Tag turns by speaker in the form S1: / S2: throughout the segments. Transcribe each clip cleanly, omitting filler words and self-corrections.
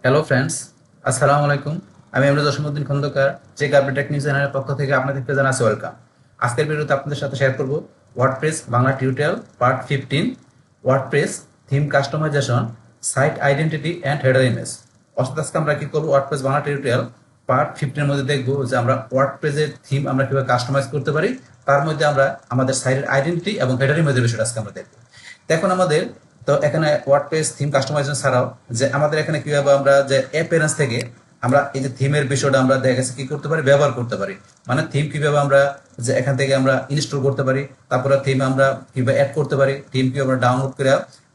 S1: Hello friends, আসসালামু আলাইকুম। আমি Emrul Jasimuddin Khandakar, check update tech news চ্যানেলের পক্ষ থেকে আপনাদেরকে জানাচ্ছি ওয়েলকাম। আজকের ভিডিওতে আপনাদের সাথে শেয়ার করব WordPress Bangla tutorial part 15, WordPress theme customisation, site identity and header image. অর্থাৎ আজকে আমরা কি করবো, ওয়ার্ডপ্রেস বাংলা টিউটোরিয়াল পার্ট 15 এর মধ্যে দেখবো যে আমরা ওয়ার্ডপ্রেসের থিম আমরা কিভাবে কাস্টমাইজ করতে পারি। তার মধ্যে আমরা আমাদের সাইটের আইডেন্টিটি এবং হেডার ইমেজের বিষয়টা আজকে আমরা দেখবো। এখন আমাদের তো এখানে ওয়ার্ডপ্রেস থিম কাস্টমাইজেশন ছাড়াও যে আমাদের এখানে কিভাবে আমরা যে অ্যাপিয়ারেন্স থেকে আমরা এই যে থিমের বিষয়টা আমরা দেখা গেছে কি করতে পারি, ব্যবহার করতে পারি। মানে থিম কিভাবে আমরা যে এখান থেকে আমরা ইনস্টল করতে পারি, তারপরে থিম আমরা কিভাবে অ্যাড করতে পারি, থিম কিভাবে আমরা ডাউনলোড করে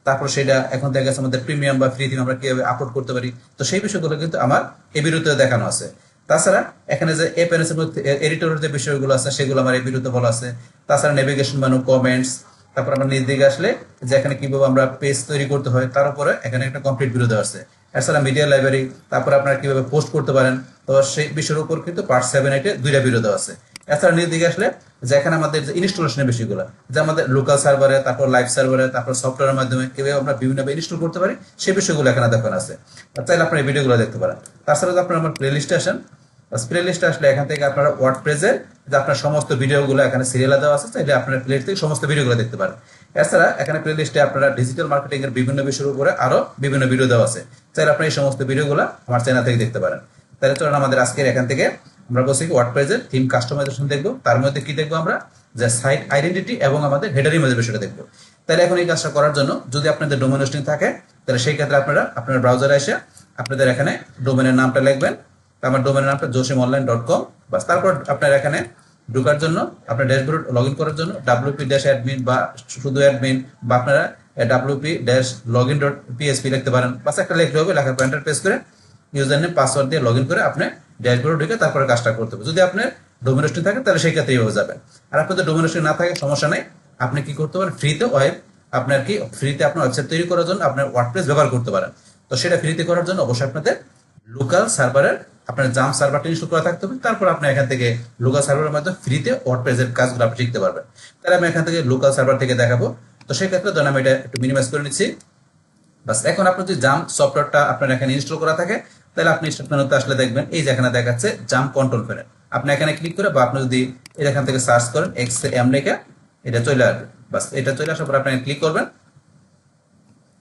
S1: তারপর সেটা এখন দেখা গেছে আমাদের প্রিমিয়াম বা ফ্রি থিম আমরা কিভাবে আপলোড করতে পারি। তো সেই বিষয়গুলো কিন্তু আমার এই ভিডিওতে দেখানো আছে। তাছাড়া এখানে যে অ্যাপিয়ারেন্সের মধ্যে এডিটরের যে বিষয়গুলো আছে সেগুলো আমার এই ভিডিওতে বলা আছে। তাছাড়া নেভিগেশন মেনু, কমেন্টস, তারপর আমরা নিচ দিকে আসলে যে এখানে কিভাবে আমরা পেজ তৈরি করতে হয় তার উপরে এখানে একটা কমপ্লিট ভিডিও দেওয়া আছে। এছাড়া মিডিয়া লাইব্রেরি, তারপর আপনারা কিভাবে পোস্ট করতে পারেন, তো সেই বিষয়ের উপর কিন্তু পার্ট 7-8 দুইটা ভিডিও দেওয়া আছে। এছাড়া নিচ দিকে আসলে যে এখানে আমাদের যে ইনস্টলেশনের বিষয়গুলো, যে আমাদের লোকাল সার্ভারে, তারপর লাইভ সার্ভারে, তারপর সফটওয়্যারের মাধ্যমে কিভাবে আমরা বিভিন্নভাবে ইনস্টল করতে পারি সেই বিষয়গুলো এখানে দেখানো আছে। চাইলে আপনারা এই ভিডিওগুলো দেখতে পারেন। তাছাড়া যদি আপনারা আমার প্লে লিস্টে আসেন, প্লে লিস্টে আসলে এখান থেকে আপনারা ওয়ার্ডপ্রেসের যে আপনার সমস্ত ভিডিওগুলো এখানে সিরিয়ালে দেওয়া আছে, চাইলে আপনারা প্লে থেকে সমস্ত ভিডিওগুলো দেখতে পারেন। এছাড়া এখানে প্লে লিস্টে আপনারা ডিজিটাল মার্কেটিং এর বিভিন্ন বিষয়ের উপরে আরো বিভিন্ন ভিডিও দেওয়া আছে, চাইলে আপনারা এই সমস্ত ভিডিওগুলো আমার চ্যানেল থেকে দেখতে পারেন। তাহলে চলুন আমাদের আজকের এখান থেকে আমরা বলছি কি ওয়ার্ডপ্রেসের থিম কাস্টমাইজেশন দেখবো। তার মধ্যে কি দেখবো আমরা, যে সাইট আইডেন্টিটি এবং আমাদের হেডার ইমেজের বিষয়টা দেখবো। তাহলে এখন এই কাজটা করার জন্য যদি আপনাদের ডোমেন হোস্টিং থাকে, তাহলে সেই ক্ষেত্রে আপনারা আপনার ব্রাউজারে এসে আপনাদের এখানে ডোমেনের নামটা লিখবেন। আমার ডোমেনের নামটা josimolline.com। বাস, তারপর আপনার এখানে ঢোকার জন্য আপনার ড্যাশবোর্ড লগ ইন করার জন্য wp-admin বা শুধু অ্যাডমিন বা আপনারা wp-login.php লিখতে পারেন। বাস একটা লিখলে হবে, লেখার পর এন্টার প্রেস করে ইউজার নেম পাসওয়ার্ড দিয়ে লগ ইন করে আপনি ড্যাশবোর্ডে ঢুকে তারপরে কাজটা করতে হবে। যদি আপনার ডোমেন হোস্টিং থাকে তাহলে সেই ক্ষেত্রে এইভাবে যাবেন। আর আপনাদের ডোমেন হোস্টিং না থাকে সমস্যা নেই, আপনি কি করতে পারেন, ফ্রিতে আপনার কি ফ্রিতে আপনার ওয়েবসাইট তৈরি করার জন্য আপনার ওয়ার্ডপ্রেস ব্যবহার করতে পারেন। তো সেটা ফ্রিতে করার জন্য অবশ্যই আপনাদের লোকাল সার্ভারের আপনার জাম সার্ভারটা ইনস্টল করা থাকতে হবে। তারপর আপনি এখান থেকে লোকাল সার্ভারের মাধ্যমে ফ্রিতে ওয়ার্ডপ্রেসের কাজগুলো আপনি শিখতে পারবেন। তাহলে আমি এখান থেকে লোকাল সার্ভার থেকে দেখাবো। তো সেই ক্ষেত্রে ধরুন আমি এটা একটু মিনিমাইজ করে নিচ্ছি। বাস, এখন আপনার যদি জাম সফটওয়্যারটা আপনার এখানে ইনস্টল করা থাকে, তাহলে আপনি স্টার্ট মেনুতে আসলে দেখবেন এই যে এখানে দেখাচ্ছে জাম কন্ট্রোল প্যানেল। আপনি এখানে ক্লিক করে বা আপনি যদি এখান থেকে সার্চ করেন XM লেখা, এটা চলে আসবে। বাস, এটা চলে আসার পর আপনি ক্লিক করবেন।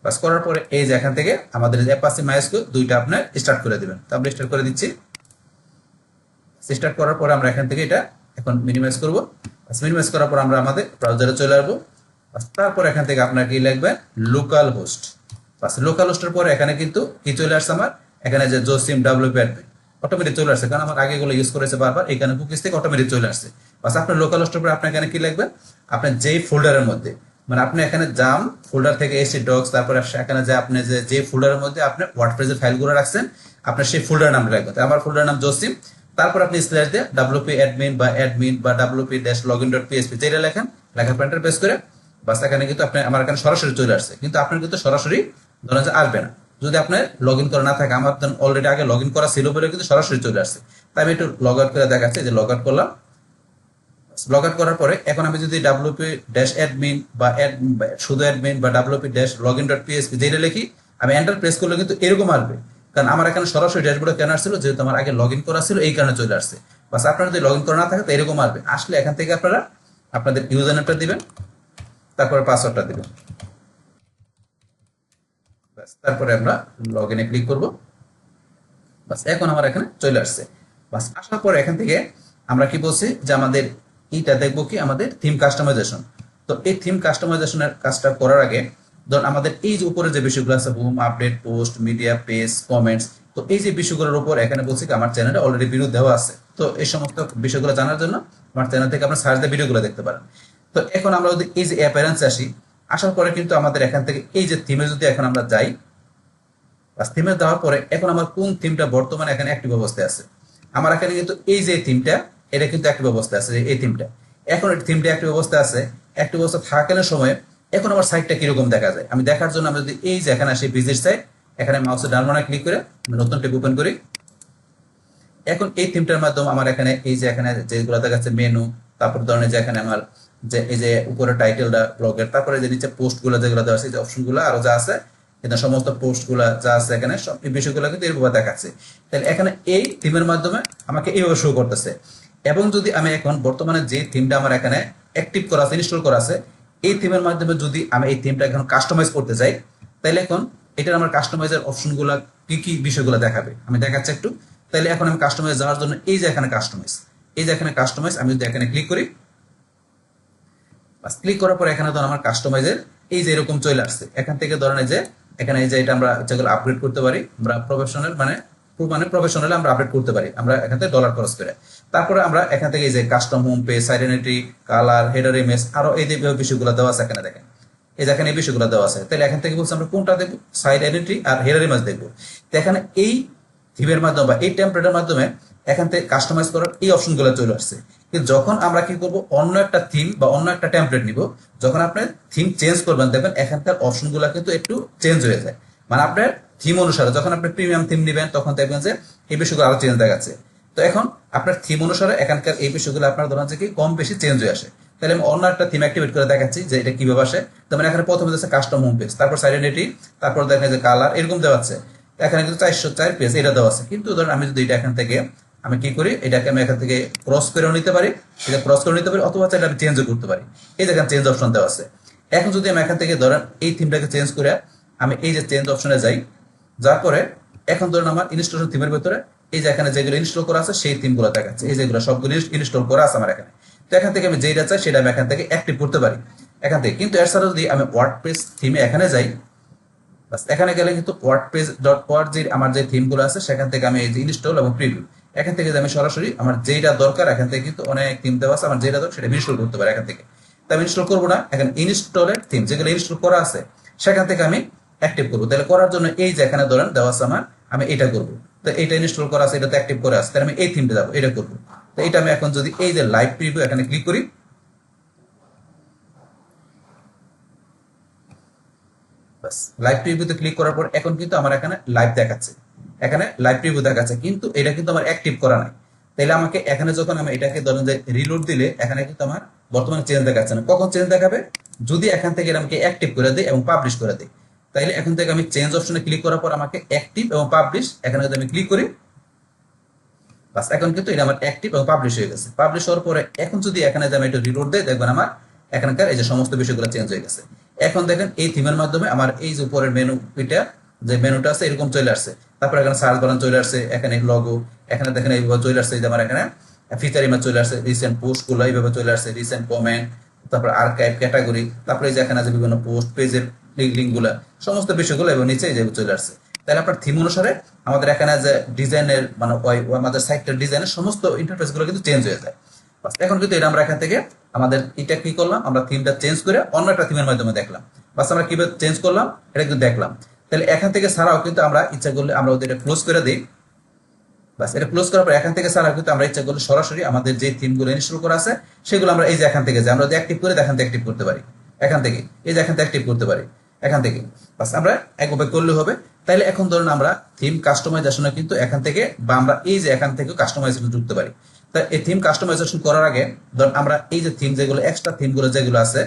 S1: বাস, করার পরে এই যে এখান থেকে আমাদের যে অ্যাপাচি মাইস্কিউ দুইটা আপনি স্টার্ট করে দিবেন। তো আমরা স্টার্ট করে দিচ্ছি। স্টার্ট করার পরে আমরা এখান থেকে এটা এখন মিনিমাইজ করব। মিনিমাইজ করার পর আমরা আমাদের ব্রাউজারে চলে আসবো। তারপর এখান থেকে আপনার কি লিখবেন, লোকাল হোস্ট। বাস, লোকাল হোস্টের পরে এখানে কিন্তু কি চলে আসছে আমার, এখানে যে জোসিম WP অ্যাডমিন অটোমেটিক চলে আসছে, কারণ আমার আগে এগুলো ইউজ করেছে বারবার, এখানে কুকিজ থেকে অটোমেটিক চলে আসছে। বাস, আপনার লোকাল হোস্টের পরে আপনি এখানে কি লিখবেন, আপনার যেই ফোল্ডারের মধ্যে, মানে আপনি এখানে জাম ফোল্ডার থেকে এসি ডক্স, তারপরে এখানে যে আপনি যে ফোল্ডারের মধ্যে আপনি ওয়ার্ডপ্রেসের ফাইলগুলো রাখছেন আপনার সেই ফোল্ডার নাম লিখবেন। আমার ফোল্ডার নাম জোসিম, তারপর আপনি স্ল্যাশ দিয়ে WP admin বা wp-login.php যেটা লেখেন, লেখার পর এন্টার প্রেস করে বাস, এখানে কিন্তু আপনি আমার এখানে সরাসরি চলে আসছে। কিন্তু আপনার কিন্তু সরাসরি ধরেন যে আসবে না যদি আপনার লগ ইন করা না থাকে। আমার অলরেডি আগে লগ ইন করা ছিল বলে কিন্তু সরাসরি চলে আসছে। তাই আমি একটু লগ আউট করে দেখাচ্ছি, যে লগ আউট করলাম। লগ আউট করার পরে এখন আমি যদি wp-admin বা শুধু অ্যাডমিন বা wp-login.php যেটা লিখি, আমি এন্টার প্রেস করলে কিন্তু এরকম আসবে, কারণ আমার এখানে সরাসরি ড্যাশবোর্ডে কেন আসছিল, যেহেতু আমার আগে লগ ইন করা ছিল এই কারণে চলে আসছে। বাস, আপনারা যদি লগ ইন করা না থাকে তো এরকম আসবে। আসলে এখান থেকে আপনারা আপনাদের ইউজার নেমটা দিবেন, তারপরে পাসওয়ার্ডটা দিবেন। বাস, তারপরে আমরা লগ ইনে ক্লিক করব। বাস, এখন আমার এখানে চলে আসছে। বাস, আসার পরে এখান থেকে আমরা কি বলছি, যে আমাদের এইটা দেখবো কি আমাদের থিম কাস্টমাইজেশন। তো এই থিম কাস্টমাইজেশনের কাজটা করার আগে ধরুন আমাদের এই যে উপরে যে বিষয়গুলো আছে, home, update, post, media, page, comments, তো এই যে বিষয়গুলোর উপর এখানে বলছি কি আমার চ্যানেলে অলরেডি ভিডিও দেওয়া আছে। তো এই সমস্ত বিষয়গুলো জানার জন্য আমার চ্যানেল থেকে আপনার সার্চ দিয়ে ভিডিওগুলো দেখতে পারেন। তো এখন আমরা যদি এই যে অ্যাপিয়ারেন্স আসি, আসার পরে কিন্তু আমাদের এখান থেকে এই যে থিমে যদি এখন আমরা যাই, থিমে দেওয়ার পরে এখন আমার কোন থিমটা বর্তমানে এখানে অ্যাক্টিভ অবস্থায় আছে, আমার এখানে কিন্তু এই যে থিমটা এটা কিন্তু অ্যাক্টিভ অবস্থায় আছে। এই থিমটা এখন এই থিমটা অ্যাক্টিভ অবস্থায় আছে, অ্যাক্টিভ অবস্থা থাকাকালীন সময়ে এখন আমার সাইটটা কিরকম দেখা যায় আমি দেখার জন্য আমি যদি এই যে এখানে আসি ভিজিট সাইট, এখানে মাউসের ডান বাটনে ক্লিক করে নতুন ট্যাব ওপেন করি। এখন এই থিমটার মাধ্যমে আমার এখানে এই যে এখানে যেগুলো দেখাচ্ছে মেনু, তারপর ধরনের যে এখানে আমার যে এই যে উপরে টাইটেলটা ব্লগের, তারপরে যে নিচে পোস্ট গুলো যেগুলো দেওয়া আছে, যে অপশন গুলো আরো যা আছে এখানে সমস্ত পোস্টগুলা যা আছে এখানে সব এই বিষয়গুলো কিন্তু এইভাবে দেখাচ্ছে। তাহলে এখানে এই থিমের মাধ্যমে আমাকে এইভাবে শো করতেছে। এবং যদি আমি এখন বর্তমানে যে থিমটা আমার এখানে অ্যাক্টিভ করা আছে, ইনস্টল করা আছে, এই থিমের মাধ্যমে যদি আমি এই থিমটা এখন কাস্টমাইজ করতে চাই, তাহলে এখন এটার আমার কাস্টমাইজের অপশনগুলো কি কি বিষয়গুলো দেখাবে আমি দেখাচ্ছি একটু। তাহলে এখন আমি কাস্টমাইজ যাওয়ার জন্য এই যে এখানে কাস্টমাইজ, এই যে এখানে কাস্টমাইজ, আমি যদি এখানে ক্লিক করি, ক্লিক করার পর এখানে ধরুন আমার কাস্টমাইজের এই যে এরকম চলে আসছে। এখান থেকে ধরেন এই যে এখানে এই যে এটা আমরা যেগুলো আপগ্রেড করতে পারি, আমরা প্রফেশনাল মানে প্রফেশনাল আমরা আপডেট করতে পারি আমরা এখান থেকে ডলার খরচ করে। তারপরে আমরা এখান থেকে এই যে custom home page, identity, colour, header image, আরো এই যে বিষয়গুলো দেওয়া আছে এখানে দেখেন, এই যে এখানে এই বিষয়গুলো দেওয়া আছে। তাহলে এখান থেকে বলছি আমরা কোনটা দেখবো, সাইড আইডেন্টিটি আর হেডার ইমেজ দেখবো। তো এখানে এই থিমের মাধ্যমে বা এই টেমপ্লেটের মাধ্যমে এখান থেকে কাস্টমাইজ করার এই অপশনগুলো চলে আসছে। কিন্তু যখন আমরা কি করব, অন্য একটা থিম বা অন্য একটা টেমপ্লেট নিব, যখন আপনি থিম চেঞ্জ করবেন দেখবেন এখানকার অপশনগুলো কিন্তু একটু চেঞ্জ হয়ে যায়। মানে আপনার থিম অনুসারে যখন আপনি প্রিমিয়াম থিম নেবেন তখন দেখবেন যে এই বিষয়গুলো আরো চেঞ্জ দেখাচ্ছে। তো এখন আপনার থিম অনুসারে এখানকার এই বিষয়গুলো আপনার ধরেন যে কি কম বেশি চেঞ্জ হয়ে আসে। তাহলে আমি অন্য একটা থিম অ্যাক্টিভেট করে দেখাচ্ছি যে এটা কিভাবে আসে। তার মানে এখানে প্রথমে যাচ্ছে কাস্টম হোম পেজ, তারপর আইডেন্টিটি, তারপর দেখেন যে কালার, এরকম দেওয়া আছে। এখানে কিন্তু 404 পেজ এটা দেওয়া আছে। কিন্তু ধরেন আমি যদি এটা এখান থেকে আমি কি করি, এটাকে আমি এখান থেকে ক্রস করে নিতে পারি, এটা ক্রস করে নিতে পারি, অথবা এটা আমি চেঞ্জও করতে পারি। এই যে এখানে চেঞ্জ অপশন দেওয়া আছে। এখন যদি আমি এখান থেকে ধরেন এই থিমটাকে চেঞ্জ করে আমি এই যে চেঞ্জ অপশনে যাই, যার পরে এখন ধরুন আমার ইনস্টলেশন থিমের ভিতরে এই যে এখানে যেগুলো ইনস্টল করা আছে সেই থিমগুলো দেখাচ্ছে, এই যেগুলো সবগুলো ইনস্টল করা আছে আমার এখানে। তো এখান থেকে আমি যেটা চাই সেটা আমি এখান থেকে অ্যাক্টিভ করতে পারি এখান থেকে। কিন্তু এছাড়া যদি আমি ওয়ার্ডপ্রেস থিমে এখানে যাই, বাস এখানে গেলে কিন্তু wordpress.org আমার যে থিমগুলো আছে সেখান থেকে আমি এই যে ইনস্টল এবং প্রিভিউ, এখান থেকে আমি সরাসরি আমার যেটা দরকার এখান থেকে কিন্তু অনেক থিম দেওয়া আছে, আমার যেটা দরকার সেটা ইনস্টল করতে পারি এখান থেকে। তো আমি ইনস্টল করবো না, এখন ইনস্টলের থিম যেগুলো ইনস্টল করা আছে সেখান থেকে আমি অ্যাক্টিভ করবো। তাহলে করার জন্য এই যে এখানে ধরেন দেওয়া আছে আমার, আমি এটা করবো। তো এটা ইনস্টল করা আছে, এটা তো অ্যাক্টিভ করে আছে, তাহলে আমি এই থিমটা যাবো, এটা করবো। তো এটা আমি এখন যদি এই যে লাইভ প্রিভিউ এখানে ক্লিক করি, লাইভ প্রিভিউতে ক্লিক করার পর এখন কিন্তু আমার এখানে লাইভ দেখাচ্ছে, এখানে লাইভ প্রিভিউ দেখাচ্ছে, কিন্তু এটা কিন্তু আমার অ্যাক্টিভ করা নাই। তাহলে আমাকে এখানে যখন আমি এটাকে ধরেন যে রিলোড দিলে এখানে কিন্তু আমার বর্তমানে চেঞ্জ দেখাচ্ছে না। কখন চেঞ্জ দেখাবে, যদি এখান থেকে আমাকে অ্যাক্টিভ করে দেয় এবং পাবলিশ করে দেয়। তাইলে এখন থেকে আমি চেঞ্জ অপশনে ক্লিক করার পর আমাকে অ্যাক্টিভ এবং পাবলিশ এখানে যদি আমি ক্লিক করি, বাস এখন কিন্তু এটা আমার অ্যাক্টিভ এবং পাবলিশ হয়ে গেছে। পাবলিশ হওয়ার পরে এখন যদি এখানে আমি একটু রিলোড দেয় দেখবেন আমার এখানকার এই যে সমস্ত বিষয়গুলো চেঞ্জ হয়ে গেছে। এখন দেখেন এই থিমের মাধ্যমে আমার এই যে উপরের মেনু, এটা যে মেনুটা আছে এরকম চলে আসছে। তারপর এখানে সার্চ বাটন চলে আসছে, এখানে লগো, এখানে দেখেন এইভাবে চলে আসছে যে আমার এখানে ফিচার ইমেজ চলে আসছে, রিসেন্ট পোস্ট গুলো এইভাবে চলে আসছে, রিসেন্ট কমেন্ট, তারপর আর্কাইভ ক্যাটাগরি, তারপরে যে এখানে আছে বিভিন্ন পোস্ট পেজের লিঙ্ক গুলা, সমস্ত বিষয়গুলো এবং নিচে যে চলে আসছে। তাহলে আপনার থিম অনুসারে আমাদের এখানে যে ডিজাইনের মানে আমাদের সাইটের ডিজাইনের সমস্ত ইন্টারফেস গুলো কিন্তু চেঞ্জ হয়ে যায়। এখন কিন্তু এটা আমরা এখান থেকে আমাদের এটা কি করলাম, আমরা থিমটা চেঞ্জ করে অন্য একটা থিমের মাধ্যমে দেখলাম। বাস আমরা কিভাবে চেঞ্জ করলাম এটা কিন্তু দেখলাম। তাহলে এখান থেকে ছাড়াও কিন্তু আমরা ইচ্ছা করলে আমরা ওদের এটা ক্লোজ করে দিই। বাস এটা ক্লোজ করার পর এখান থেকে ছাড়াও কিন্তু আমরা ইচ্ছা করলে সরাসরি আমাদের যে থিমগুলো ইনস্টল করা আছে সেগুলো আমরা এই যে এখান থেকে যে আমরা যদি অ্যাক্টিভ করে এখান থেকে অ্যাক্টিভ করতে পারি, এখান থেকে এই যে এখান থেকে অ্যাক্টিভ করতে পারি এখান থেকে। বাস আমরা একভাবে করলে হবে। তাইলে এখন ধরুন আমরা থিম কাস্টমাইজেশনে কিন্তু এখান থেকে বা আমরা এই যে এখান থেকে কাস্টমাইজেশন যুক্ত পারি। তা এই থিম কাস্টমাইজেশন করার আগে ধরুন আমরা এই যে থিম যেগুলো এক্সট্রা থিমগুলো যেগুলো আছে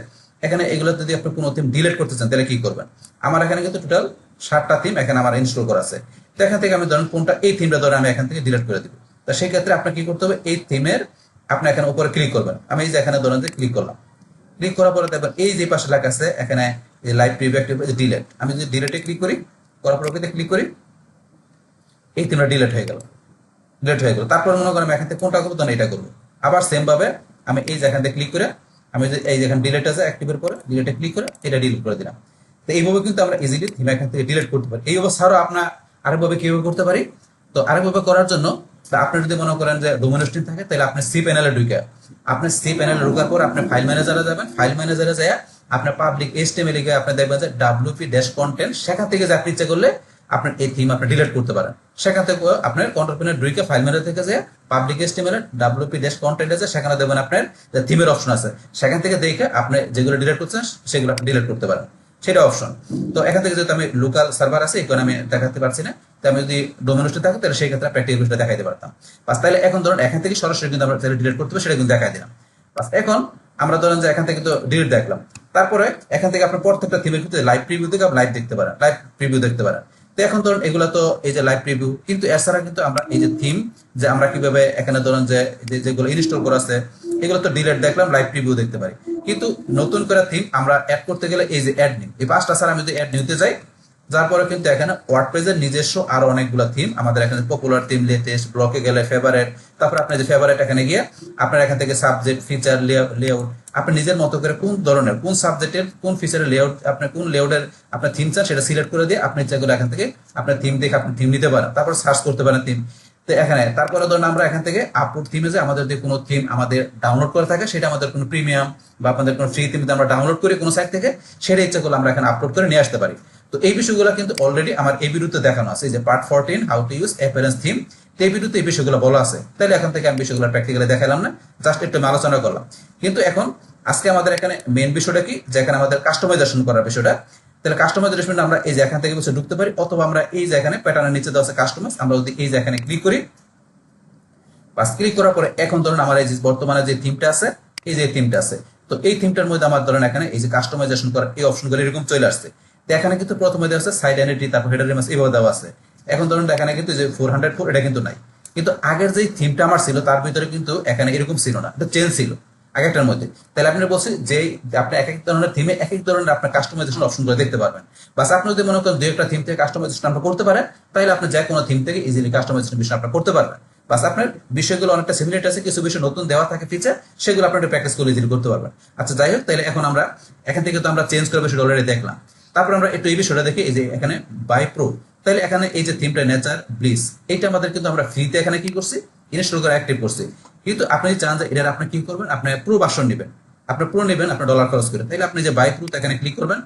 S1: এখানে, এগুলো যদি আপনি কোনো থিম ডিলিট করতে চান তাহলে কি করবেন, আমার এখানে কিন্তু টোটাল 7টা থিম এখানে আমার ইনস্টল করা আছে। তো এখান থেকে আমি ধরেন কোনটা এই থিমটা ধরে আমি এখান থেকে ডিলিট করে দিব। তো সেই ক্ষেত্রে আপনার কি করতে হবে, এই থিমের আপনি এখানে উপরে ক্লিক করবেন। আমি এই যে এখানে ধরেন যে ক্লিক করলাম, ক্লিক করার পরে দেখবেন এই যে পাশে লেখা আছে এখানে লাইভ প্রিভিউ অ্যাক্টিভ ডিলিট, আমি যদি ডিলিটে ক্লিক করি, করার পর ওকে ক্লিক করি, এই থিমটা ডিলিট হয়ে গেল, ডিলিট হয়ে গেল। তারপর মনে করেন আমি এখান থেকে কোনটা করবো, তখন এটা করবো। আবার সেম ভাবে আমি এই যে এখান থেকে ক্লিক করে আমি এই যেখানে ডিলিট আছে অ্যাক্টিভের পরে ডিলিটে ক্লিক করে এটা ডিলিট করে দিলাম। তো এইভাবে কিন্তু আমরা ইজিলি থিম এখান থেকে ডিলিট করতে পারি। এইভাবে ছাড়াও আপনার আরেকভাবে কিভাবে করতে পারি, তো আরেকভাবে করার জন্য আপনি যদি মনে করেন যে ডোমেন হোস্টিং থাকে তাহলে আপনি সি প্যানেলে ঢুকে, আপনি সি প্যানেলে ঢোকার পর আপনি ফাইল ম্যানেজারে যাবেন, ফাইল ম্যানেজারে যায় আপনার পাবলিক এইচটিএমএল লিখে আপনি দেখবেন যে WP ড্যাশ কন্টেন্ট, সেখান থেকে যে আপনি ইচ্ছা করলে আপনার এই থিম আপনি ডিলিট করতে পারেন। সেখান থেকে আপনার কন্ট্রোল প্যানেল ঢুকে ফাইল ম্যানেজার থেকে যে public HTML WP dash content আছে সেখানে দেখবেন আপনার যে থিমের অপশন আছে, সেখান থেকে দেখে আপনি যেগুলো ডিলিট করছেন সেগুলো আপনি ডিলিট করতে পারেন, সেটা অপশন। তো এখান থেকে যেহেতু আমি লোকাল সার্ভার আছে এখন আমি দেখাতে পারছি না, তো আমি যদি ডোমেন হোস্টে থাকতো তাহলে সেই ক্ষেত্রে প্র্যাকটিক্যাল বিষয়টা দেখাইতে পারতাম। বাস তাহলে এখন ধরুন এখান থেকে সরাসরি কিন্তু আমরা ডিলিট করতে হবে সেটা কিন্তু দেখাই দিলাম। বাস এখন আমরা ধরেন যে এখান থেকে তো ডিলিট দেখলাম, তারপরে এখান থেকে আপনার প্রত্যেকটা থিমের ক্ষেত্রে লাইভ প্রিভিউ থেকে আপনি লাইভ দেখতে পারেন, লাইভ প্রিভিউ দেখতে পারেন। তো এখন ধরুন এগুলো তো এই যে লাইভ প্রিভিউ, কিন্তু এছাড়া কিন্তু আমরা এই যে থিম, যে আমরা কিভাবে এখানে ধরুন যে যেগুলো ইনস্টল করা আছে এগুলো তো ডিলিট দেখলাম, লাইভ প্রিভিউ দেখতে পারি। কিন্তু নতুন করে থিম আমরা অ্যাড করতে গেলে এই যে অ্যাড নিউ, এই পাঁচটা ছাড়া আমি যদি অ্যাড নিউতে যাই, যার পরে কিন্তু এখানে ওয়ার্ডপ্রেসের নিজস্ব আরো অনেকগুলো থিম আমাদের এখানে পপুলার থিম, লেটেস্ট, ব্লকে গেলে ফেভারিট, তারপর আপনি যে ফেভারিট এখানে গিয়ে আপনার এখান থেকে সাবজেক্ট, ফিচার, লেআউট, আপনি নিজের মতো করে কোন ধরনের, কোন সাবজেক্টের, কোন ফিচারের লেআউট, আপনি কোন লেআউটের আপনার থিম চান সেটা সিলেক্ট করে দিয়ে আপনি যেগুলো এখান থেকে আপনার থিম দেখে আপনি থিম নিতে পারেন, তারপর সার্চ করতে পারেন থিম। তো এখানে তারপরে ধরুন আমরা এখান থেকে আপলোড থিমে যে আমাদের যদি কোনো থিম আমাদের ডাউনলোড করে থাকে, সেটা আমাদের কোনো প্রিমিয়াম বা আপনাদের কোনো ফ্রি থিম আমরা ডাউনলোড করি কোনো সাইট থেকে, সেটা ইচ্ছা করলে আমরা এখানে আপলোড করে নিয়ে আসতে পারি। তো এই বিষয়গুলো কিন্তু অলরেডি আমার এই ভিডিওতে দেখানো আছে, যে part 14 how to use appearance theme. এই ভিডিওতে এই বিষয়গুলো বলা আছে, তাহলে এখান থেকে আমি বিষয়গুলো প্র্যাকটিক্যালি দেখালাম না, জাস্ট একটু আলোচনা করলাম। কিন্তু এখন আজকে আমাদের এখানে মেইন বিষয়টা কি, যে এখানে আমাদের কাস্টমাইজেশন করার বিষয়টা। তাহলে কাস্টমাইজেশন আমরা এই যে এখান থেকে বসে ঢুকতে পারি, অথবা আমরা এই যে এখানে প্যাটার্নের নিচে দেওয়া আছে কাস্টমাইজ, আমরা যদি এই যে এখানে ক্লিক করি, বাস ক্লিক করার পরে এখন ধরুন আমার এই যে বর্তমানে যে থিমটা আছে, এই যে থিমটা আছে, তো এই থিমটার মধ্যে আমার ধরেন এখানে এই যে কাস্টমাইজেশন করার এই অপশনগুলো এরকম চলে আসছে। তো এখানে কিন্তু প্রথমে দেওয়া আছে সাইড আইডেন্টি, তারপর হেডার ইমেজ এইভাবে দেওয়া আছে। এখন ধরুন এখানে কিন্তু যে 404 এটা কিন্তু নাই, কিন্তু আগের যে থিমটা আমার ছিল তার ভিতরে কিন্তু এখানে এরকম ছিল না, এটা চেঞ্জ ছিল আগেরটার মধ্যে। তাহলে আপনি বলছি যে আপনি এক এক ধরনের থিমে এক এক ধরনের আপনার কাস্টমাইজেশন অপশনগুলো দেখতে পারবেন। বাস আপনি যদি মনে করেন দুই একটা থিম থেকে কাস্টমাইজেশন আপনি করতে পারেন, তাহলে আপনি যে কোনো থিম থেকে ইজিলি কাস্টমাইজেশন বিষয় আপনি করতে পারবেন। বাস আপনার বিষয়গুলো অনেকটা সিমিলার আছে, কিছু বিষয় নতুন দেওয়া থাকে ফিচার, সেগুলো আপনি প্র্যাকটিস করে ইজিলি করতে পারবেন। আচ্ছা যাই হোক, তাহলে এখন আমরা এখান থেকে তো আমরা চেঞ্জ করে বিষয়টা অলরেডি দেখলাম। তারপর আমরা একটু এই বিষয়টা দেখি, এই যে এখানে বাই প্রো, তাহলে এখানে এই যে থিমটা নেচার ব্লিস, এইটা আমাদের কিন্তু আমরা ফ্রিতে এখানে কি করছি, ইনস্টল করে অ্যাক্টিভ করছি। কিন্তু আপনি চান যে এটার আপনি কি করবেন, আপনি প্রো ভার্সন নেবেন, আপনি প্রো নেবেন আপনার ডলার খরচ করে, তাহলে আপনি যে বাই প্রো এখানে ক্লিক করবেন,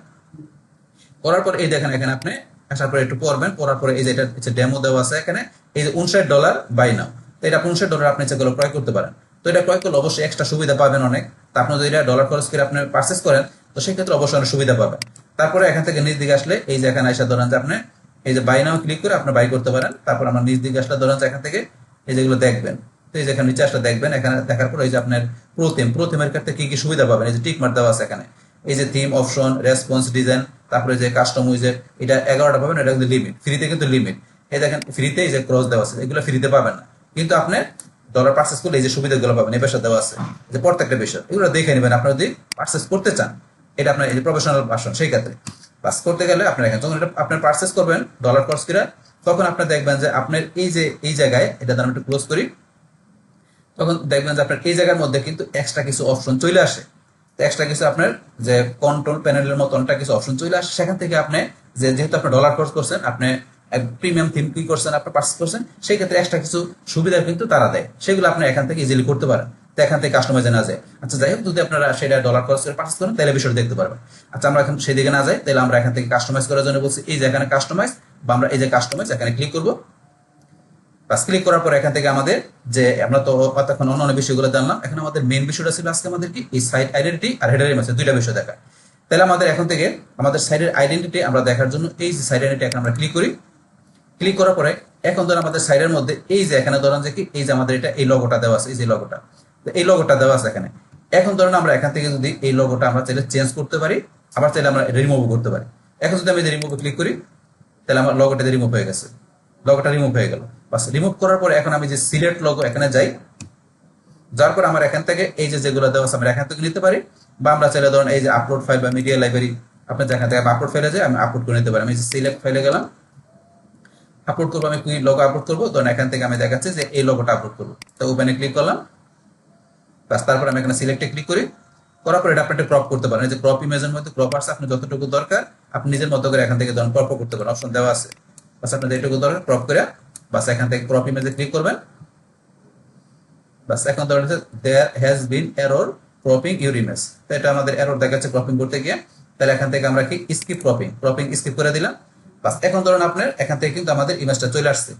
S1: করার পর এই দেখেন এখানে আপনি আসার পরে একটু পড়বেন, পড়ার পরে এই যে এটা ডেমো দেওয়া আছে এখানে, এই যে $59 বাই নাও, তো এটা $59 আপনি যেগুলো ক্রয় করতে পারেন। তো এটা ক্রয় করলে অবশ্যই এক্সট্রা সুবিধা পাবেন অনেক। তা আপনি যদি এটা ডলার খরচ করে আপনি পারচেস করেন, তো সেক্ষেত্রে অবশ্যই অনেক সুবিধা পাবেন। তারপরে এখান থেকে নিচ দিকে আসলে এই যে এখানে আসা ধরেন যে আপনি এই যে বাই নাও ক্লিক করে আপনি বাই করতে পারেন। তারপর আমার নিচ দিকে আসলে ধরেন যে এখান থেকে এই যেগুলো দেখবেন, তো এই যে এখানে নিচে আসলে দেখবেন, এখানে দেখার পর এই যে আপনার প্রো থিমের ক্ষেত্রে কি কি সুবিধা পাবেন, এই যে টিক মার্ক দেওয়া আছে এখানে, এই যে থিম অপশন, রেসপন্স, ডিজাইন, তারপরে যে কাস্টম উইজেট, এটা 11টা পাবেন, এটা কিন্তু লিমিট, ফ্রিতে কিন্তু লিমিট। এই দেখেন ফ্রিতে এই যে ক্রস দেওয়া আছে, এগুলো ফ্রিতে পাবেন না, কিন্তু আপনি ডলার পারচেস করলে এই যে সুবিধাগুলো পাবেন, এই পেশা দেওয়া আছে, যে প্রত্যেকটা পেশা এগুলো দেখে নেবেন আপনি যদি পারচেস করতে চান। এটা আপনার এই যে প্রফেশনাল ভার্সন, সেই ক্ষেত্রে পাস করতে গেলে আপনার এখানে যখন এটা আপনার পারচেস করবেন ডলার খরচ করে, তখন আপনি দেখবেন যে আপনার এই যে এই জায়গায়, এটা দ্বারা একটু ক্লোজ করি, তখন দেখবেন যে আপনার এই জায়গার মধ্যে কিন্তু এক্সট্রা কিছু অপশন চলে আসে। এক্সট্রা কিছু আপনার যে কন্ট্রোল প্যানেলের মতো অনেকটা কিছু অপশন চলে আসে, সেখান থেকে আপনি যেহেতু আপনি ডলার খরচ করছেন, আপনি প্রিমিয়াম থিম কি করছেন, আপনি পারচেস করছেন, সেই ক্ষেত্রে এক্সট্রা কিছু সুবিধা কিন্তু তারা দেয়, সেগুলো আপনি এখান থেকে ইজিলি করতে পারেন। তো এখান থেকে কাস্টমাইজে না যায়। আচ্ছা যাই হোক, যদি আপনারা সেটা ডলার খরচ করে পারচেস করেন, তাহলে বিষয়টা দেখতে পারবেন। আচ্ছা আমরা এখন সেদিকে না যাই, তাহলে আমরা এখান থেকে কাস্টমাইজ করার জন্য বলছি এই যে এখানে কাস্টমাইজ, বা আমরা এই যে কাস্টমাইজ এখানে ক্লিক করবো। বাস ক্লিক করার পর এখান থেকে আমাদের যে আমরা তো এতক্ষণ অন্য বিষয়গুলো জানলাম, এখন আমাদের মেইন বিষয়টা ছিল আজকে আমাদের কি এই সাইট আইডেন্টিটি আর হেডার ইমেজ দুইটা বিষয় দেখা। তাহলে আমাদের এখন থেকে আমাদের সাইটের আইডেন্টিটি আমরা দেখার জন্য এই যে সাইট আইডেন্টিটি এখন আমরা ক্লিক করি। ক্লিক করার পরে এখন ধর আমাদের সাইটের মধ্যে এই যে এখানে ধরেন যে কি এই যে আমাদের এটা এই লগোটা দেওয়া আছে, এই যে লগোটা, এই লগোটা দেওয়া আছে এখানে। এখন ধরেন আমরা এখান থেকে যদি এই লগোটা আমরা চাইলে চেঞ্জ করতে পারি, আবার চাইলে আমরা রিমুভ করতে পারি। এখন যদি আমি রিমুভে ক্লিক করি, তাহলে আমার লগোটা রিমুভ হয়ে গেছে, লগোটা রিমুভ হয়ে গেল। বাস রিমুভ করার পরে এখন আমি যে সিলেক্ট লগো এখানে যাই, যার পর আমার এখান থেকে এই যে যেগুলো দেওয়া আছে আমরা এখান থেকে নিতে পারি, বা আমরা চাইলে ধরুন এই যে আপলোড ফাইল বা মিডিয়া লাইব্রেরি, আপনি যেখান থেকে আপলোড ফাইলে যাই আমি আপলোড করে নিতে পারি। আমি সিলেক্ট ফাইলে গেলাম, আপলোড করবো, আমি কুই লগো আপলোড করবো, ধরুন এখান থেকে আমি দেখাচ্ছি যে এই লগোটা আপলোড করবো, তো ওপেনে ক্লিক করলাম। বাস তারপর আমি এখানে সিলেক্টে ক্লিক করি, করার পর এটা আপনি একটা ক্রপ করতে পারেন, এই যে ক্রপ ইমেজের মধ্যে ক্রপ আছে, আপনি যতটুকু দরকার আপনি নিজের মতো করে এখান থেকে ধরুন ক্রপ করতে পারেন, অপশন দেওয়া আছে। বাস আপনার যেটুকু দরকার ক্রপ করে বাস এখান থেকে ক্রপ ইমেজে ক্লিক করবেন। বাস এখন ধরেন there has been error cropping your image, তো এটা আমাদের এরর দেখাচ্ছে ক্রপিং করতে গিয়ে। তাহলে এখান থেকে আমরা কি স্কিপ ক্রপিং স্কিপ করে দিলাম। বাস এখন ধরুন আপনার এখান থেকে কিন্তু আমাদের ইমেজটা চলে আসছে।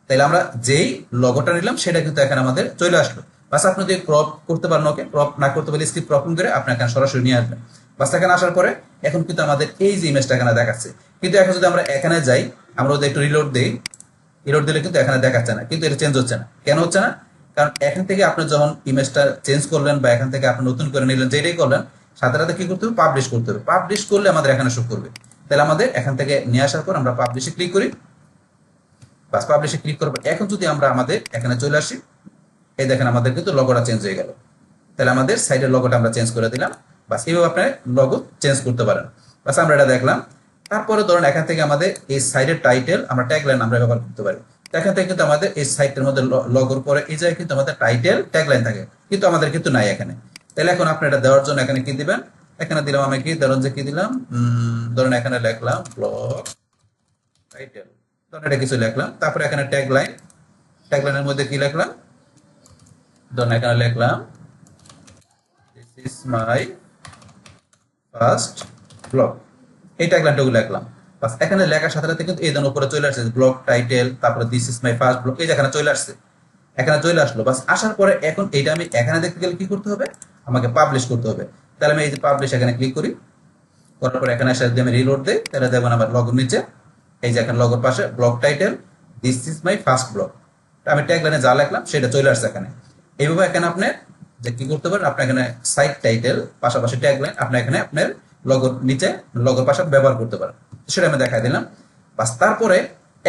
S1: তাহলে আমরা যেই লগোটা নিলাম সেটা কিন্তু এখানে আমাদের চলে আসলো। বাস আপনি যদি ক্রপ করতে পারেন, ওকে, ক্রপ না করতে পারলে স্কিপ ক্রপিং করে আপনি এখানে সরাসরি নিয়ে আসবেন। বাস এখানে আসার পরে এখন কিন্তু আমাদের এই যে ইমেজটা এখানে দেখাচ্ছে, কিন্তু এখন যদি আমরা এখানে যাই, আমরা যদি একটু রিলোড দিই, রিলোড দিলে কিন্তু এখানে দেখাচ্ছে না, কিন্তু এটা চেঞ্জ হচ্ছে না। কেন হচ্ছে না? কারণ এখান থেকে আপনি যখন ইমেজটা চেঞ্জ করলেন বা এখান থেকে আপনি নতুন করে নিলেন, যেটাই করলেন সাথে সাথে কি করতে হবে, পাবলিশ করতে হবে। পাবলিশ করলে আমাদের এখানে শো করবে। তাহলে আমাদের এখান থেকে নিয়ে আসার পর আমরা পাবলিশে ক্লিক করি। বাস পাবলিশে ক্লিক করার পর এখন যদি আমরা আমাদের এখানে চলে আসি, এই দেখেন আমাদের কিন্তু লগোটা চেঞ্জ হয়ে গেল। তাহলে আমাদের সাইডের লগোটা আমরা চেঞ্জ করে দিলাম। বাস এইভাবে আপনার লগো চেঞ্জ করতে পারেন। বাস আমরা এটা দেখলাম। তারপরে ধরুন এখান থেকে আমাদের এই সাইডের টাইটেল আমরা ট্যাগলাইন আমরা ব্যবহার করতে পারি। এখান থেকে কিন্তু আমাদের এই সাইটের মধ্যে লগোর পরে এই জায়গায় কিন্তু আমাদের টাইটেল ট্যাগলাইন থাকে, কিন্তু আমাদের কিন্তু নাই এখানে। তাহলে এখন আপনি এটা দেওয়ার জন্য এখানে কি দিবেন, এখানে দিলাম আমি কি, ধরুন যে কি দিলাম, ধরুন এখানে লিখলাম ব্লগ টাইটেল, ধরুন এটা কিছু লিখলাম। তারপরে এখানে ট্যাগলাইন, ট্যাগলাইনের মধ্যে কি লিখলাম, ধরুন এখানে লিখলাম this is my first blog, এই ট্যাগলাইনটুকু লিখলাম। বাস এখানে লেখার সাথে সাথে কিন্তু এই ধরনের উপরে চলে আসছে ব্লগ টাইটেল, তারপরে this is my first blog, এই যে এখানে চলে আসছে, এখানে চলে আসলো। বাস আসার পরে এখন এইটা আমি এখানে দেখতে গেলে কি করতে হবে, আমাকে পাবলিশ করতে হবে। তাহলে আমি এই যে পাবলিশ এখানে ক্লিক করি, করার পরে এখানে এসে যদি আমি রিলোড দেই, তাহলে দেখবেন আমার লগোর নিচে এই যে এখানে লগোর পাশে blog title this is my first blog, আমি ট্যাগলাইনে যা লিখলাম সেটা চলে আসছে এখানে। এইভাবে এখানে আপনি যে কি করতে পারেন, আপনি এখানে সাইট টাইটেল পাশাপাশি ট্যাগলাইন আপনি এখানে আপনার লগোর নিচে লগোর পাশে ব্যবহার করতে পারেন। সেটা আমি দেখাই দিলাম। বাস তারপরে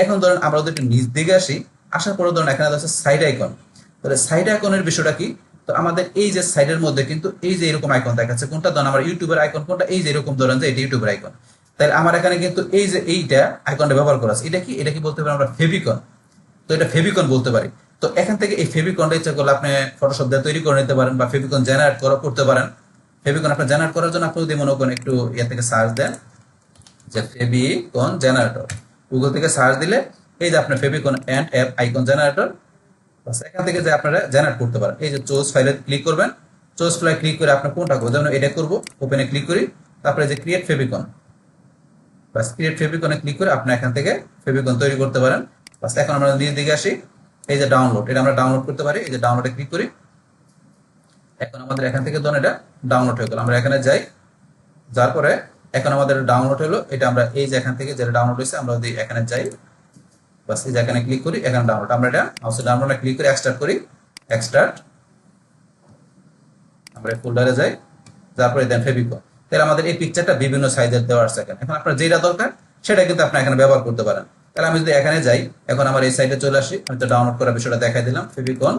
S1: এখন ধরেন আমরা যদি একটু নিচ দিকে আসি, আসার পরে ধরেন এখানে আছে সাইড আইকন। তাহলে সাইড আইকনের বিষয়টা কি, তো আমাদের এই যে সাইডের মধ্যে কিন্তু এই যে এরকম আইকন দেখাচ্ছে, কোনটা ধরেন আমার ইউটিউবের আইকন কোনটা, এই যে এরকম ধরেন যে এটা ইউটিউবের আইকন। তাহলে আমার এখানে কিন্তু এই যে এইটা আইকনটা ব্যবহার করা আছে, এটা কি, এটা কি বলতে পারি আমরা ফেভিকন। তো এটা ফেভিকন বলতে পারি। তো এখান থেকে এই ফেভিকনটা ইচ্ছা করলে আপনি ফটোশপ দিয়ে তৈরি করে নিতে পারেন বা ফেভিকন জেনারেট করতে পারেন। ফেভিকন আপনি জেনারেট করার জন্য আপনি যদি মনে করেন একটু ইয়া থেকে সার্চ দেন যে ফেভিকন জেনারেটর, গুগল থেকে সার্চ দিলে এই যে আপনার favicon and app icon generator, বাস এখান থেকে যে আপনারা জেনারেট করতে পারেন। এই যে চুজ ফাইলে ক্লিক করবেন, চুজ ফাইলে ক্লিক করে আপনি কোনটা করবেন, যেমন এটা করব, ওপেনে ক্লিক করি, তারপরে যে ক্রিয়েট ফেভিকন, বাস ক্রিয়েট ফেভিকনে ক্লিক করে আপনি এখান থেকে ফেভিকন তৈরি করতে পারেন। বাস এখন আমরা নিচের দিকে আসি, এই যে ডাউনলোড, এটা আমরা ডাউনলোড করতে পারি। এই যে ডাউনলোডে ক্লিক করি, এখন আমাদের এখান থেকে ধরুন এটা ডাউনলোড হয়ে গেল। আমরা এখানে যাই, যার পরে এখন আমাদের ডাউনলোড হলো, এটা আমরা এই যে এখান থেকে যেটা ডাউনলোড হয়েছে আমরা যদি এখানে যাই, বাস এই যে এখানে ক্লিক করি, এখানে ডাউনলোড, আমরা এটা মাউসে ডাউনলোডে ক্লিক করে এক্সট্রাক্ট করি, এক্সট্রাক্ট, আমরা ফোল্ডারে যাই, তারপরে দেন ফেভিকন। তাহলে আমাদের এই পিকচারটা বিভিন্ন সাইজের দেওয়া আছে এখানে। এখন আপনার যেটা দরকার সেটা কিন্তু আপনি এখানে ব্যবহার করতে পারেন। তাহলে আমি যদি এখানে যাই, এখন আমার এই সাইডে চলে আসি, আমি তো ডাউনলোড করার বিষয়টা দেখাই দিলাম ফেভিকন,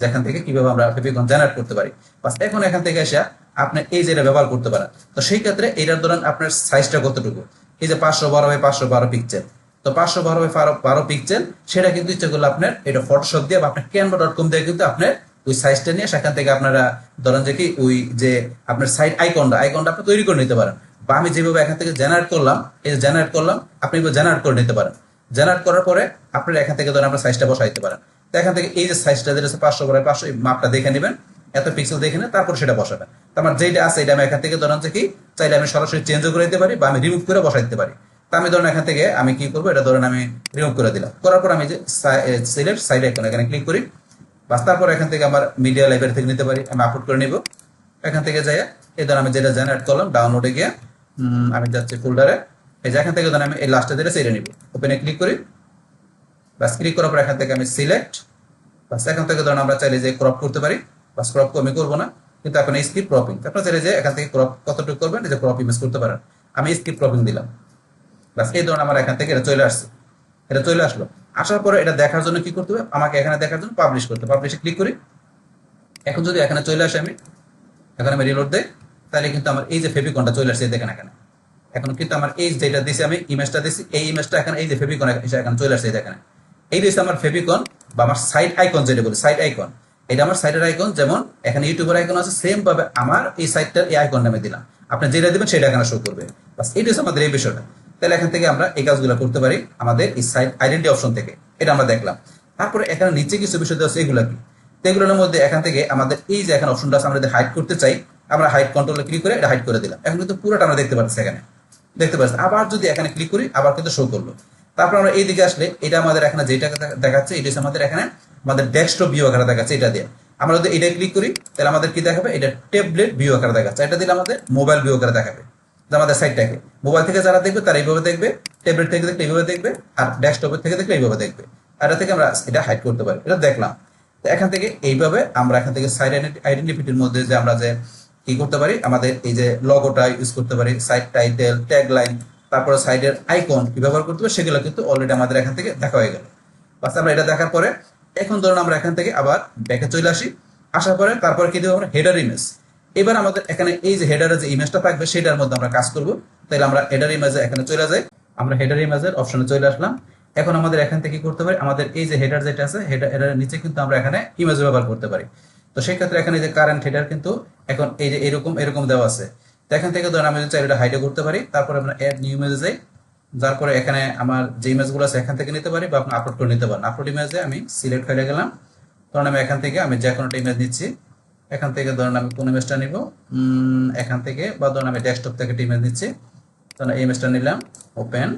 S1: যেখান থেকে কিভাবে আমরা ফেভিকন জেনারেট করতে পারি। বাস এখন এখান থেকে এসে আপনি এই যেটা ব্যবহার করতে পারেন। তো সেই ক্ষেত্রে এটার ধরেন আপনার সাইজটা কতটুকু, এই যে 512 বাই 512 পিক্সেল, তো 512 বাই 12 পিক্সেল, সেটা কিন্তু ইচ্ছা করলে আপনার এটা ফটোশপ দিয়ে বা আপনার canva.com দিয়ে কিন্তু আপনার ওই সাইজটা নিয়ে সেখান থেকে আপনারা ধরেন যে কি ওই যে আপনার সাইট আইকনটা আপনি তৈরি করে নিতে পারেন। বা আমি যেভাবে এখান থেকে জেনারেট করলাম, এই যে জেনারেট করলাম, আপনি জেনারেট করে নিতে পারেন। জেনারেট করার পরে আপনারা এখান থেকে ধরেন আপনার সাইজটা বসাইতে পারেন। তো এখান থেকে এই যে সাইজটা যেটা 500 বাই 500, এই মাপটা দেখে নেবেন, এত পিক্সেল দেখে নেন, তারপর সেটা বসাবেন। তো আমার যেটা আছে এটা আমি এখান থেকে ধরেন যে কি চাইলে আমি সরাসরি চেঞ্জও করে দিতে পারি বা আমি রিমুভ করে বসাই দিতে পারি। তো আমি ধরেন এখান থেকে আমি কি করবো, এটা ধরেন আমি রিমুভ করে দিলাম। করার পর আমি যে সিলেক্ট সাইড আইকন এখানে ক্লিক করি, বাস তারপর এখান থেকে আমার মিডিয়া লাইব্রেরি থেকে নিতে পারি, আমি আপলোড করে নিব। এখান থেকে যাই, এই ধরেন আমি যেটা জেনারেট করলাম ডাউনলোডে গিয়ে আমি যাচ্ছি ফোল্ডারে, এই যে এখান থেকে ধরেন আমি এই লাস্টে যেটা সেটা নিব, ওপেনে ক্লিক করি, বাস ক্লিক করার পর এখান থেকে আমি সিলেক্ট, বাস এখান থেকে ধরেন আমরা চাইলে যে ক্রপ করতে পারি, বাস ক্রপ আমি করবো না, কিন্তু এখন স্কিপ ক্রপিং আপনারা চাইলে যে এখান থেকে ক্রপ কতটুকু করবেন, এই যে ক্রপ ইমেজ করতে পারেন, আমি স্কিপ ক্রপিং দিলাম। বাস এই ধরুন আমার এখান থেকে এটা চলে আসছে, এটা চলে আসলো। আসার পরে এটা দেখার জন্য কি করতে হবে, আমাকে এখানে দেখার জন্য পাবলিশ করতে, পাবলিশে ক্লিক করি। এখন যদি এখানে চলে আসে, আমি এখানে আমি রিলোড দেই, তাহলে কিন্তু আমার এই যে ফেভিকনটা চলে আসছে, দেখেন এখানে এখন কিন্তু আমার এই যেটা দিছি আমি ইমেজটা দিছি, এই ইমেজটা এখানে এই যে ফেভিকন এখানে চলে আসছে, দেখেন এই দিচ্ছে আমার ফেভিকন বা আমার সাইট আইকন, যেটা বলি সাইট আইকন, এটা আমার সাইটের আইকন। যেমন এখানে ইউটিউবের আইকন আছে, সেম ভাবে আমার এই সাইটটার এই আইকনটা আমি দিলাম, আপনি যেটা দিবেন সেটা এখানে শো করবে। বাস এটা হচ্ছে আমাদের এই বিষয়টা। তাহলে এখান থেকে আমরা এই কাজগুলো করতে পারি আমাদের এই সাইট আইডেন্টি অপশন থেকে, এটা আমরা দেখলাম। তারপরে এখানে নিচে কিছু বিষয় দেওয়া আছে, এগুলা কি, এগুলোর মধ্যে এখান থেকে আমাদের এই যে এখানে অপশনটা আছে, আমরা যদি হাইড করতে চাই, আমরা হাইড কন্ট্রোলে ক্লিক করে এটা হাইড করে দিলাম। এখন কিন্তু পুরোটা আমরা দেখতে পাচ্ছি, এখানে দেখতে পাচ্ছি। আবার যদি এখানে ক্লিক করি, আবার কিন্তু শো করলো। তারপর আমরা এই দিকে আসলে এটা আমাদের এখানে যেটা দেখাচ্ছে, এটা হচ্ছে আমাদের এখানে আমাদের ডেস্কটপ ভিউ আকারে দেখাচ্ছে, এটা দিয়ে আমরা যদি এটা ক্লিক করি, তাহলে আমাদের কি দেখাবে, এটা ট্যাবলেট ভিউ আকারে দেখাচ্ছে, এটা দিলে আমাদের মোবাইল ভিউ আকারে দেখাবে। আমাদের সাইটটাকে মোবাইল থেকে যারা দেখবে তারা এইভাবে দেখবে, ট্যাবলেট থেকে দেখলে এইভাবে দেখবে, আর ডেস্কটপের থেকে দেখলে এইভাবে দেখবে। আর এটা থেকে আমরা এটা হাইড করতে পারি, এটা দেখলাম। তো এখান থেকে এইভাবে আমরা এখান থেকে সাইট আইডেন্টিটির মধ্যে যে আমরা যে কি করতে পারি, আমাদের এই যে লগোটা ইউজ করতে পারি, সাইট টাইটেল, ট্যাগলাইন, তারপরে সাইটের আইকন কি ব্যবহার করতে হবে সেগুলো কিন্তু অলরেডি আমাদের এখান থেকে দেখা হয়ে গেল। বাস আমরা এটা দেখার পরে এখন ধরুন আমরা এখান থেকে আবার ব্যাকে চলে আসি। আসার পরে তারপরে কি দেবো আমরা, হেডার ইমেজ। এবার আমাদের এখানে এই যে হেডারের যে ইমেজটা থাকবে সেটার মধ্যে আমরা কাজ করব। তাহলে আমরা হেডার ইমেজে এখানে চলে যাই। আমরা হেডার ইমেজের অপশনে চলে আসলাম। এখন আমাদের এখান থেকে কি করতে পারি, আমাদের এই যে হেডার যেটা আছে হেডারের নিচে কিন্তু আমরা এখানে ইমেজ ব্যবহার করতে পারি। তো সেই ক্ষেত্রে এখানে যে কারেন্ট হেডার কিন্তু এখন এই যে এরকম দেওয়া আছে। তো এখান থেকে ধরুন আমি চাই এটা হাইডও করতে পারি। তারপরে আমরা অ্যাড নিউ ইমেজে যাই। যার পরে এখানে আমার যে ইমেজগুলো আছে এখান থেকে নিতে পারি বা আপনি আপলোড করে নিতে পারেন। আপলোড ইমেজে আমি সিলেক্ট হয়ে গেলাম। ধরুন আমি এখান থেকে আমি যে কোনো একটা ইমেজ নিচ্ছি। এখান থেকে ধরুন আমি কোন ইমেজটা নিব, এখান থেকে বা ধরুন আমি ডেস্কটপ থেকে একটা ইমেজ নিচ্ছি। ধরুন এই ইমেজটা নিলাম, ওপেন।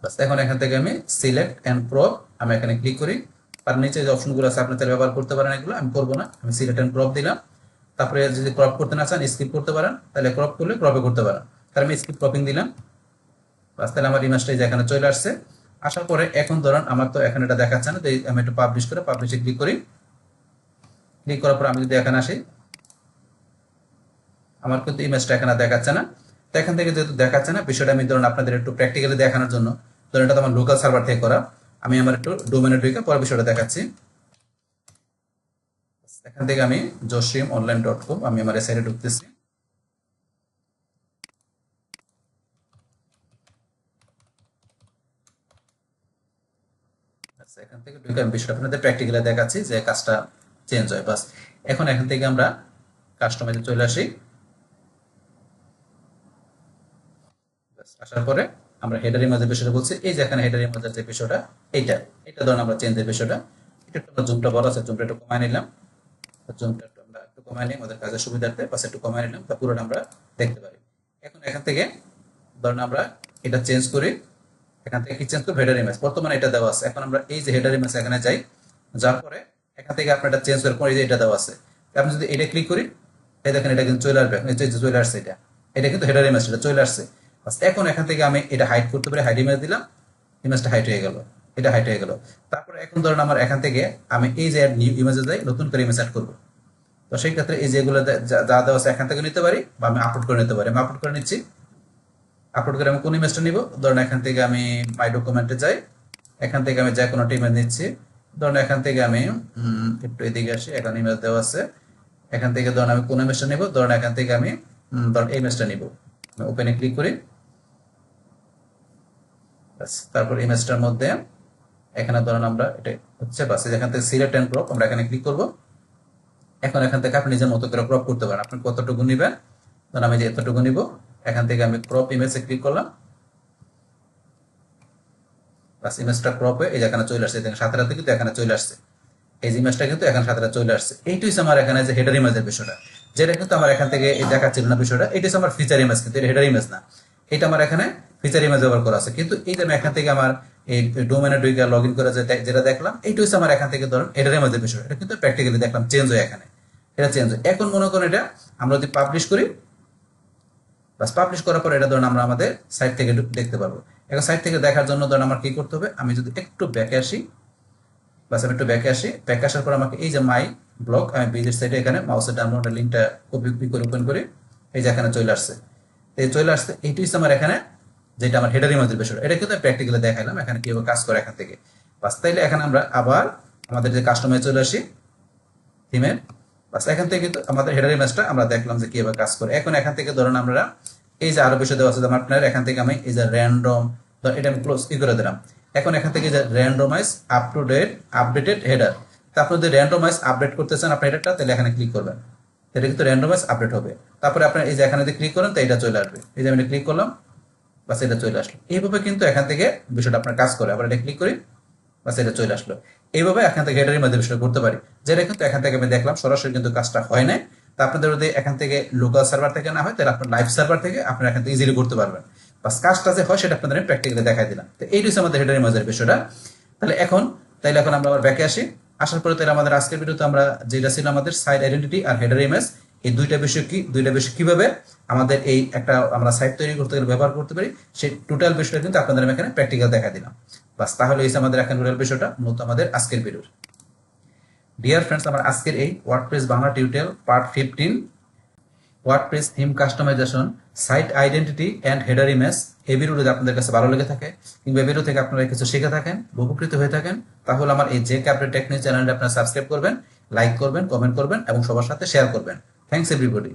S1: বাস এখন এখান থেকে আমি সিলেক্ট এন্ড ক্রপ আমি এখানে ক্লিক করি। আর নিচে যে অপশনগুলো আছে আপনি তাহলে ব্যবহার করতে পারেন, এগুলো আমি করবো না। আমি সিলেক্ট এন্ড ক্রপ দিলাম। তারপরে যদি ক্রপ করতে না চান স্কিপ করতে পারেন, তাহলে ক্রপ করলে ক্রপে করতে পারেন। তাহলে আমি স্কিপ ক্রপিং দিলাম। বাস তাহলে আমার ইমেজটা এখানে চলে আসছে। আসার পরে এখন ধরুন আমার তো এখানে এটা দেখাচ্ছে না, তো আমি একটু পাবলিশ করে পাবলিশে ক্লিক করি। ক্লিক করার পর আমি যদি এখানে আসি, আমার কিন্তু ইমেজটা এখানে দেখাচ্ছে না। তো এখান থেকে যেহেতু দেখাচ্ছে না, বিষয়টা আমি ধরুন আপনাদের একটু প্র্যাকটিক্যালি দেখানোর জন্য, ধরুন এটা তো আমার লোকাল সার্ভার থেকে করা, আমি আমার একটু ডোমেনে ঢুকে পরে বিষয়টা দেখাচ্ছি। এখান থেকে আমি joshimonline.com আমি আমার সাইটে ঢুকতেছি। এখান থেকে ঢুকে আমি বিষয়টা আপনাদের প্র্যাকটিক্যালি দেখাচ্ছি যে কাজটা চেঞ্জ হয়। বাস এখন এখান থেকে আমরা কাস্টমাইজে চলে আসি। আসার পরে আমরা হেডার ইমেজের বিষয়টা বলছি, এই যে এখানে হেডার ইমেজের যে বিষয়টা এটা ধরুন আমরা চেঞ্জের বিষয়টা একটু জুমটা বড় আছে, জুমটা একটু কমায় নিলাম। জুমটা আমরা একটু কমায় নিই আমাদের কাজের সুবিধার্থে, বাস একটু কমায় নিলাম, তা পুরোটা আমরা দেখতে পারি। এখন এখান থেকে ধরুন আমরা এটা চেঞ্জ করি। এখান থেকে কি চেঞ্জ করব, হেডার ইমেজ বর্তমানে এটা দেওয়া আছে। এখন আমরা এই যে হেডার ইমেজ এখানে যাই, যার পরে এখান থেকে আপনি এটা চেঞ্জ করে কোন এই যে এটা দেওয়া আছে, আপনি যদি এটা ক্লিক করি, এই দেখেন এটা কিন্তু চলে আসবে, চলে আসছে। এটা কিন্তু হেডার ইমেজ, এটা চলে আসছে। এখন এখান থেকে আমি এটা হাইড করতে পারি, হাইড ইমেজ দিলাম, ইমেজটা হাইড হয়ে গেল, এটা হাইড হয়ে গেল। তারপরে এখন ধরুন আমার এখান থেকে আমি এই যে নিউ ইমেজে যাই, নতুন করে ইমেজ অ্যাড করবো। তো সেই ক্ষেত্রে এই যেগুলো যা দেওয়া আছে এখান থেকে নিতে পারি বা আমি আপলোড করে নিতে পারি। আমি আপলোড করে নিচ্ছি। আপলোড করে আমি কোন ইমেজটা নিব, ধরুন এখান থেকে আমি মাই ডকুমেন্টে যাই। এখান থেকে আমি যে কোনো একটা ইমেজ নিচ্ছি। ধরুন এখান থেকে আমি একটু এদিকে আসি, এখানে ইমেজ দেওয়া আছে। এখান থেকে ধরুন আমি কোন ইমেজটা নিব, ধরুন এখান থেকে আমি ধরুন এই ইমেজটা নিব। আমি ওপেনে ক্লিক করি। তারপর ইমেজটার মধ্যে এখানে ধরুন আমরা এটা হচ্ছে বাস, এখান থেকে সিলেক্ট এন্ড ক্রপ আমরা এখানে ক্লিক করব। এখন এখান থেকে আপনি নিজের মতো করে ক্রপ করতে পারেন, আপনি কতটুকু নেবেন। ধরুন আমি যে এতটুকু নিব, এখান থেকে আমি ক্রপ ইমেজে ক্লিক করলাম। বাস ইমেজটা ক্রপ হয়ে এই যে এখানে চলে আসছে, সাথে সাথে কিন্তু এখানে চলে আসছে। এই ইমেজটা কিন্তু এখানে সাথে সাথে চলে আসছে। এইটাই আমার এখানে যে হেডার ইমেজের বিষয়টা, যেটা কিন্তু আমার এখান থেকে দেখাচ্ছিল না বিষয়টা, এটা আমার ফিচার ইমেজ, কিন্তু এটা হেডার ইমেজ না। এটা আমার এখানে ফিচার ইমেজ ব্যবহার করা আছে। কিন্তু এই যে আমি এখান থেকে আমার এই ডোমেনে ঢুকে লগ ইন করে যেটা দেখলাম, এইটাই আমার এখান থেকে ধরুন হেডার ইমেজের বিষয়। এটা কিন্তু প্র্যাকটিক্যালি দেখলাম চেঞ্জ হয়, এখানে এটা চেঞ্জ হয়। এখন মনে করেন এটা আমরা যদি পাবলিশ করি, বাস পাবলিশ করার পর এটা ধরুন আমরা আমাদের সাইট থেকে দেখতে পারবো। এখন সাইট থেকে দেখার জন্য ধরুন আমার কি করতে হবে, আমি যদি একটু ব্যাকে আসি, বাস আমি একটু ব্যাকে আসি। ব্যাকে আসার পর আমাকে এই যে মাই ব্লগ, আমি ভিজিট সাইটে এখানে মাউসের ডাউনলোডের লিঙ্কটা কপি করে ওপেন করি। এই যে এখানে চলে আসছে, এই চলে আসছে। এইটাই আমার এখানে যেটা আমার হেডার ইমেজের বিষয়, এটা কিন্তু প্র্যাকটিক্যালি দেখাইলাম এখানে কিভাবে কাজ করে এখান থেকে। বাস তাইলে এখানে আমরা আবার আমাদের যে কাস্টমাইজে চলে আসি থিমের। বাস এখান থেকে কিন্তু আমাদের হেডার ইমেজটা আমরা দেখলাম যে কিভাবে কাজ করে। এখন এখান থেকে ধরুন আমরা এই যে আরো বিষয় দেওয়া আছে, আপনার এখান থেকে আমি এই যে র্যান্ডম, এটা আমি ক্লোজ করে দিলাম। এখন এখান থেকে যে randomise up to date updated header, তা আপনি যদি র্যান্ডমাইজ আপডেট করতে চান আপনার হেডারটা, তাহলে এখানে ক্লিক করবেন, এটা কিন্তু র্যান্ডমাইজ আপডেট হবে। তারপরে আপনার এই যে এখানে যদি ক্লিক করেন তো এটা চলে আসবে। এই যে আমি ক্লিক করলাম, বাস এটা চলে আসলো। এইভাবে কিন্তু এখান থেকে বিষয়টা আপনার কাজ করে। আবার এটা ক্লিক করি, বাস এটা চলে আসলো। এইভাবে এখান থেকে হেডারের মধ্যে বিষয় করতে পারি, যেটা কিন্তু এখান থেকে আমি দেখলাম সরাসরি কিন্তু কাজটা হয় না। তা আপনাদের যদি এখান থেকে লোকাল সার্ভার থেকে না হয়, তাহলে আপনার লাইভ সার্ভার থেকে আপনারা এখান থেকে ইজিলি করতে পারবেন। বাস কাজটা যে হয় সেটা আপনাদের আমি প্র্যাকটিক্যালি দেখাই দিলাম। তো এইটা হচ্ছে আমাদের হেডারের মধ্যে বিষয়টা। তাহলে এখন আমরা আবার ব্যাকে আসি। আসার পরে তাহলে আমাদের আজকের ভিডিওতে আমরা যেটা ছিল আমাদের সাইট আইডেন্টিটি আর হেডার ইমেজ, এই দুইটা বিষয় কিভাবে আমাদের এই একটা আমরা সাইট তৈরি করতে গেলে ব্যবহার করতে পারি, সেই টোটাল বিষয়টা কিন্তু আপনাদের আমি এখানে প্র্যাকটিক্যাল দেখা দিলাম। বাস তাহলে এই আমাদের এখন টোটাল বিষয়টা মূলত আমাদের আজকের ভিডিও। ডিয়ার ফ্রেন্ডস, আমার আজকের এই WordPress Bangla tutorial part 15 WordPress theme customisation, site identity and header image, এই ভিডিও যদি আপনাদের কাছে ভালো লেগে থাকে কিংবা ভিডিও থেকে আপনারা কিছু শিখে থাকেন, উপকৃত হয়ে থাকেন, তাহলে আমার এই জেকে আপডেট টেকনিক চ্যানেলটা আপনারা সাবস্ক্রাইব করবেন, লাইক করবেন, কমেন্ট করবেন এবং সবার সাথে শেয়ার করবেন। Thanks everybody.